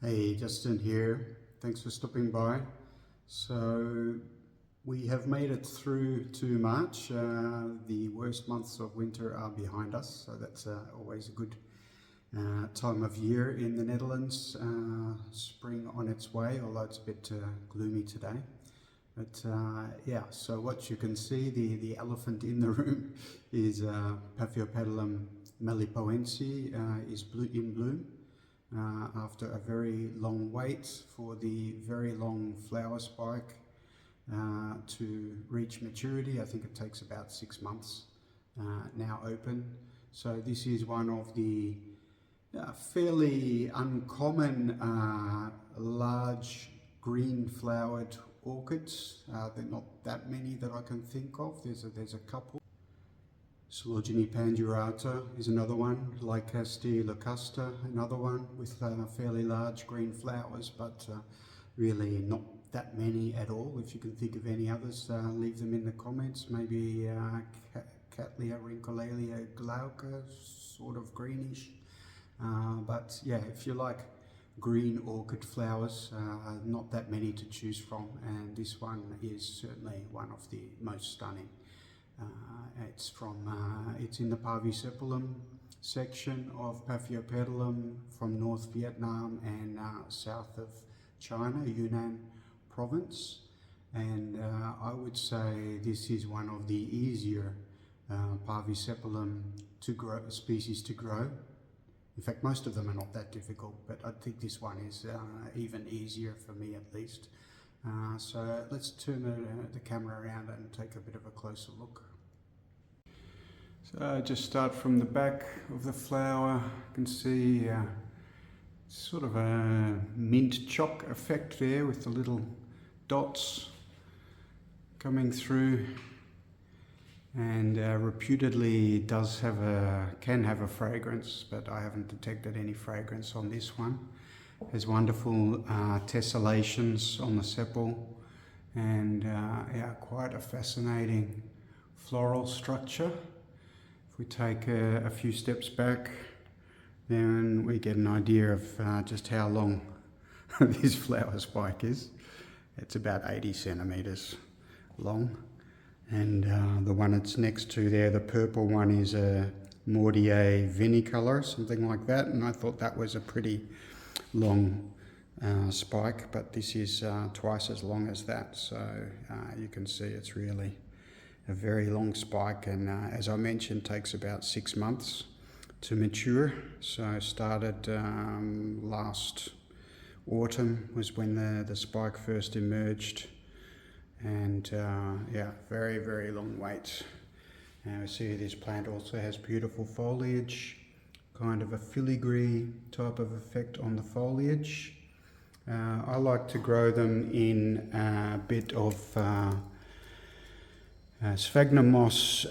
Hey, Justin here. Thanks for stopping by. So we have made it through to March. The worst months of winter are behind us, so that's always a good time of year in the Netherlands. Spring on its way, although it's a bit gloomy today. But yeah, so what you can see, the elephant in the room is Paphiopedilum malipoense is in bloom. After a very long wait for the very long flower spike to reach maturity. I think it takes about 6 months, now open. So this is one of the fairly uncommon large green flowered orchids. There are not that many that I can think of. There's a couple. Phylogeny pandurata is another one, Lycaste locusta, another one with fairly large green flowers, but really not that many at all. If you can think of any others, leave them in the comments. Maybe Cattleyas rinculalia glauca, sort of greenish. But yeah, if you like green orchid flowers, not that many to choose from, and this one is certainly one of the most stunning. It's in the Paphiopedilum section of Paphiopedilum from North Vietnam and south of China, Yunnan province. And I would say this is one of the easier Paphiopedilum species to grow. In fact, most of them are not that difficult, but I think this one is even easier for me at least. So let's turn the camera around and take a bit of a closer look. So just start from the back of the flower. You can see sort of a mint choc effect there with the little dots coming through, and reputedly can have a fragrance, but I haven't detected any fragrance on this one. Has wonderful tessellations on the sepal, and yeah, quite a fascinating floral structure. If we take a few steps back, then we get an idea of just how long this flower spike is. It's about 80 centimeters long, and the one it's next to there, the purple one, is a Mordier vinicolor, something like that, and I thought that was a pretty long spike, but this is twice as long as that. So you can see it's really a very long spike, and as I mentioned, takes about 6 months to mature. So I started last autumn was when the spike first emerged, and yeah, very long wait. And we see this plant also has beautiful foliage, kind of a filigree type of effect on the foliage. I like to grow them in a bit of sphagnum moss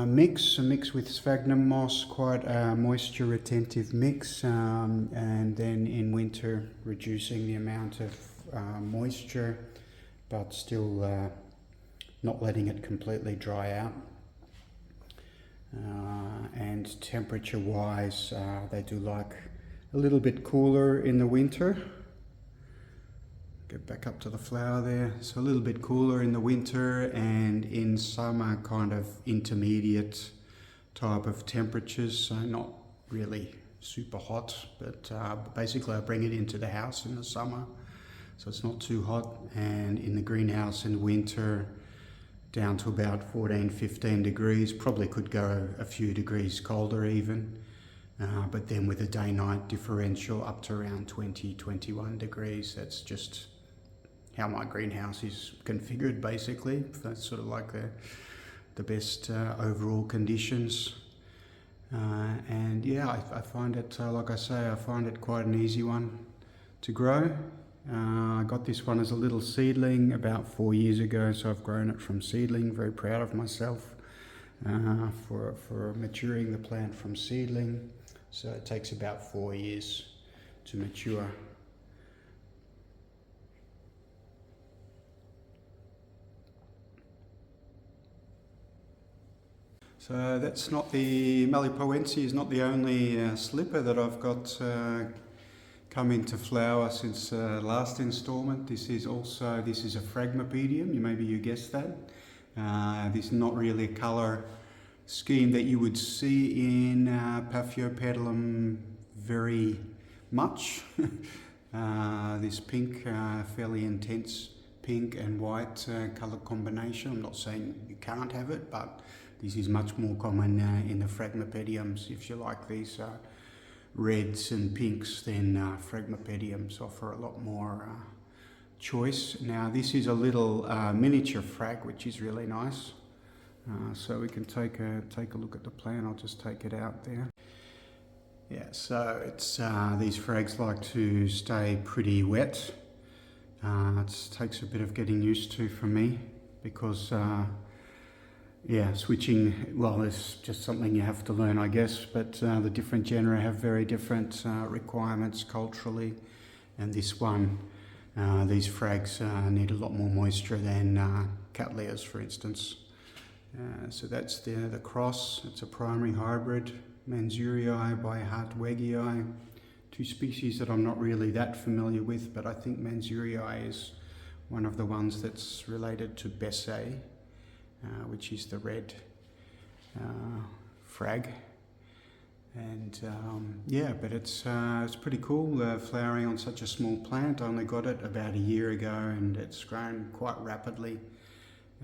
mix, a mix with sphagnum moss, quite a moisture retentive mix, and then in winter reducing the amount of moisture, but still not letting it completely dry out. And temperature wise, they do like a little bit cooler in the winter. Get back up to the flower there. So a little bit cooler in the winter, and in summer kind of intermediate type of temperatures, so not really super hot, but basically I bring it into the house in the summer, so it's not too hot, and in the greenhouse in winter down to about 14-15 degrees, probably could go a few degrees colder even, but then with a day-night differential up to around 20-21 degrees. That's just how my greenhouse is configured basically. That's sort of like the best overall conditions. And yeah, I find it, like I say, I find it quite an easy one to grow. I got this one as a little seedling about 4 years ago, so I've grown it from seedling. Very proud of myself for maturing the plant from seedling. So it takes about 4 years to mature. So that's not the malipoense is not the only slipper that I've got come into flower since last installment. This is a Fragmipedium. Maybe you guessed that. This is not really a colour scheme that you would see in Paphiopedilum very much. This pink, fairly intense pink and white colour combination. I'm not saying you can't have it, but this is much more common in the Fragmipediums. If you like these reds and pinks, then Fragmipediums offer a lot more choice. Now this is a little miniature frag, which is really nice. So we can take a look at the plant. I'll just take it out there. Yeah, so it's these frags like to stay pretty wet. It takes a bit of getting used to for me because yeah, switching, well, it's just something you have to learn, I guess, but the different genera have very different requirements culturally, and this one, these frags need a lot more moisture than cattleyas, for instance. So that's the cross. It's a primary hybrid, Manzurii by Hartwegii, two species that I'm not really that familiar with, but I think Manzurii is one of the ones that's related to Bessay, which is the red frag. And yeah, but it's pretty cool flowering on such a small plant. I only got it about a year ago, and it's grown quite rapidly.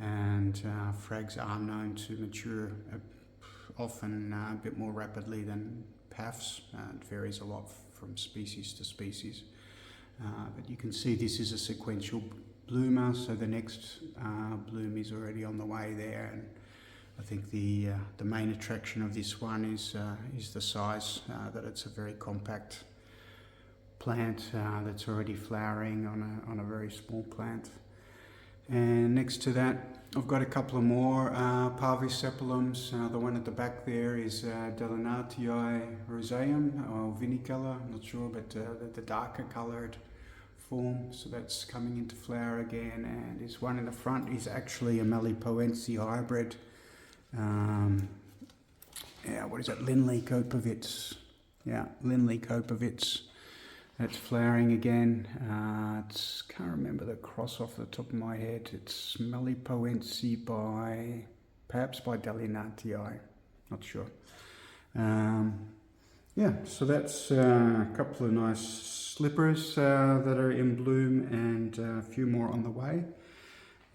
And frags are known to mature often a bit more rapidly than Paphs. It varies a lot from species to species. But you can see this is a sequential bloomer, so the next bloom is already on the way there. And I think the main attraction of this one is the size, that it's a very compact plant that's already flowering on a very small plant. And next to that, I've got a couple of more Paphiopedilums. The one at the back there is Delenatii roseum or vinicolor, I'm not sure, but the darker coloured form. So that's coming into flower again. And this one in the front is actually a malipoense hybrid. Yeah, what is it? Linley-Kopovitz. Yeah, Linley-Kopovitz. That's flowering again. Can't remember the cross off the top of my head. It's malipoense by, perhaps by Delenatii, not sure. Yeah, so that's a couple of nice slippers that are in bloom, and a few more on the way.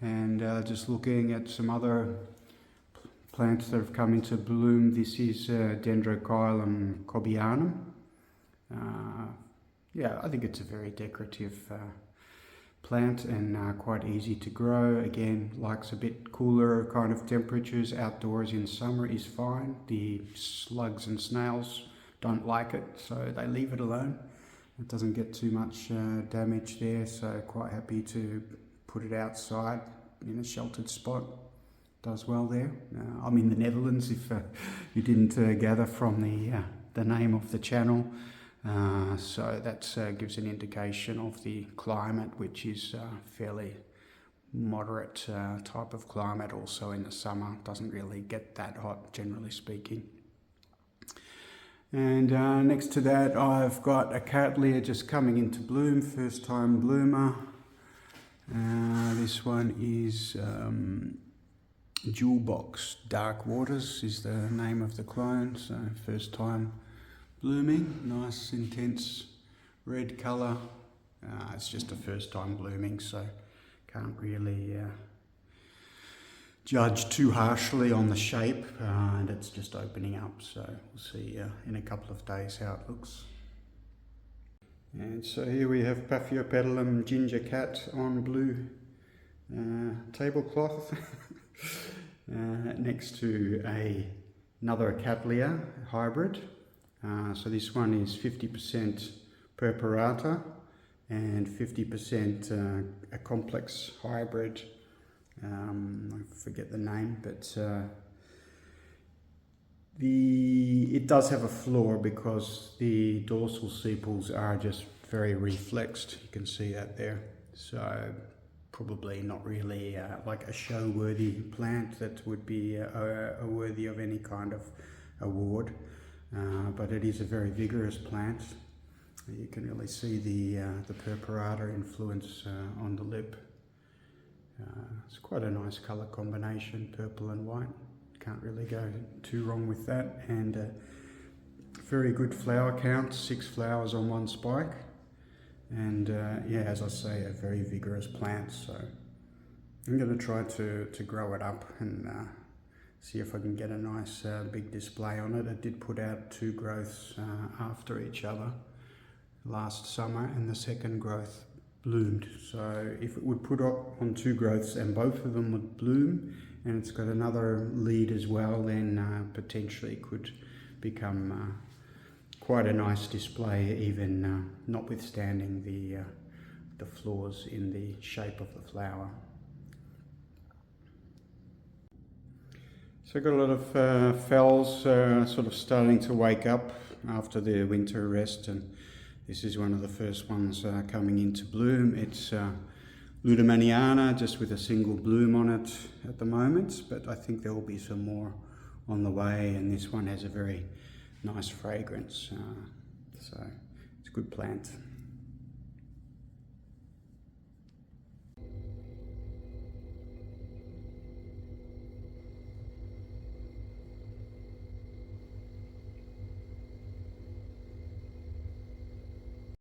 And just looking at some other plants that have come into bloom. This is Dendrochilum cobianum. Yeah, I think it's a very decorative plant and quite easy to grow. Again, likes a bit cooler kind of temperatures. Outdoors in summer is fine. The slugs and snails don't like it, so they leave it alone. It doesn't get too much damage there, so quite happy to put it outside in a sheltered spot. Does well there. I'm in the Netherlands, if you didn't gather from the name of the channel. So that gives an indication of the climate, which is fairly moderate type of climate. Also in the summer, doesn't really get that hot, generally speaking. And next to that, I've got a cattleya just coming into bloom, first time bloomer. This one is Jewel Box Dark Waters is the name of the clone, so first time blooming, nice intense red colour. It's just a first time blooming, so can't really judge too harshly on the shape, and it's just opening up, so we'll see in a couple of days how it looks. And so here we have Paphiopedilum ginger cat on blue tablecloth next to another cattleya hybrid. So this one is 50% purpurata and 50% a complex hybrid. I forget the name, but it does have a flaw because the dorsal sepals are just very reflexed. You can see that there. So probably not really like a show-worthy plant that would be worthy of any kind of award. But it is a very vigorous plant. You can really see the purpurata influence on the lip. It's quite a nice colour combination, purple and white. Can't really go too wrong with that. And very good flower count, 6 flowers on one spike. And yeah, as I say, a very vigorous plant. So I'm going to try to grow it up and see if I can get a nice big display on it. It did put out 2 growths after each other last summer, and the second growth bloomed. So if it would put up on 2 growths and both of them would bloom, and it's got another lead as well, then potentially could become quite a nice display, even notwithstanding the flaws in the shape of the flower. So I've got a lot of fells sort of starting to wake up after the winter rest, and this is one of the first ones coming into bloom. It's Ludemaniana, just with a single bloom on it at the moment, but I think there will be some more on the way, and this one has a very nice fragrance, so it's a good plant.